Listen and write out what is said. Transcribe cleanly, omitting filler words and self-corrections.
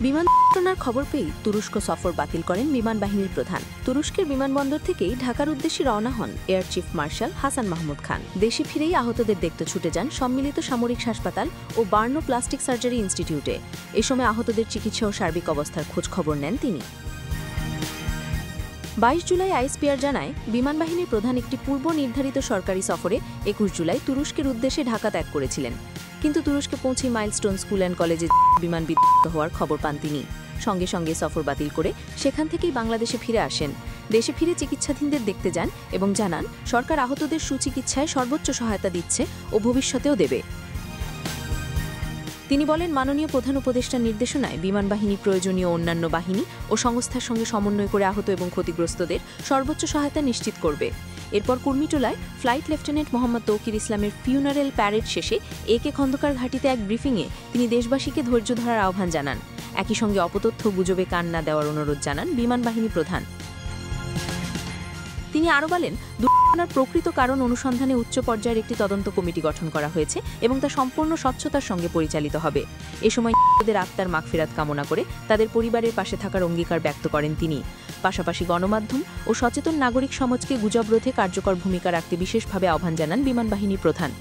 বিমান দুর্ঘটনার খবর পেয়ে তুরস্ক সফর বাতিল করেন বিমান বাহিনীর প্রধান। তুরস্কের বিমানবন্দর থেকেই ঢাকার উদ্দেশ্যে রওনা হন air chief marshal Hasan Mahmud Khan. দেশে ফিরেই আহতদের দেখতে ছুটে যান সম্মিলিত সামরিক হাসপাতাল ও বার্নো প্লাস্টিক সার্জারি ইনস্টিটিউটে। এ সময় আহতদের চিকিৎসা ও সার্বিক অবস্থার খোঁজ খবর নেন তিনি। 22 জুলাই আইএসপিআর জানায়, বিমান বাহিনীর প্রধান একটি পূর্ব নির্ধারিত সরকারি সফরে 21 জুলাই তুরস্কের উদ্দেশ্যে ঢাকা ত্যাগ করেছিলেন। কিন্তু তুরস্কে পৌঁছে মাইলস্টোন স্কুল অ্যান্ড কলেজে বিমান বিধ্বস্ত হওয়ার খবর পান তিনি। সঙ্গে সঙ্গে সফর বাতিল করে সেখান থেকেই বাংলাদেশে ফিরে আসেন। দেশে ফিরে চিকিৎসাধীনদের দেখতে যান এবং জানান, সরকার আহতদের সুচিকিৎসায় সর্বোচ্চ সহায়তা দিচ্ছে ও ভবিষ্যতেও দেবে। তিনি বলেন, মাননীয় প্রধান উপদেষ্টার নির্দেশনায় বিমান বাহিনী প্রয়োজনীয় অন্যান্য বাহিনী ও সংস্থার সঙ্গে সমন্বয় করে আহত এবং ক্ষতিগ্রস্তদের সর্বোচ্চ সহায়তা নিশ্চিত করবে। এরপর কুর্মিটোলায় ফ্লাইট লেফটেন্যান্ট মোহাম্মদ তৌকির ইসলামের ফিউনারেল প্যারেড শেষে একে খন্দকার ঘাটিতে এক ব্রিফিংয়ে তিনি দেশবাসীকে ধৈর্য ধরার আহ্বান জানান। একই সঙ্গে অপতথ্য গুজবে কান না দেওয়ার অনুরোধ জানান বিমান বাহিনী প্রধান। তিনি আরও বলেন, দুর্ঘটনার প্রকৃত কারণ অনুসন্ধানে উচ্চ পর্যায়ের একটি তদন্ত কমিটি গঠন করা হয়েছে এবং তা সম্পূর্ণ স্বচ্ছতার সঙ্গে পরিচালিত হবে। এ সময় নিহতদের আত্মার মাগফিরাত কামনা করে তাদের পরিবারের পাশে থাকার অঙ্গীকার ব্যক্ত করেন তিনি। পাশাপাশি গণমাধ্যম ও সচেতন নাগরিক সমাজকে গুজব রোধে কার্যকর ভূমিকা রাখতে বিশেষভাবে আহ্বান জানান বিমান বাহিনী প্রধান।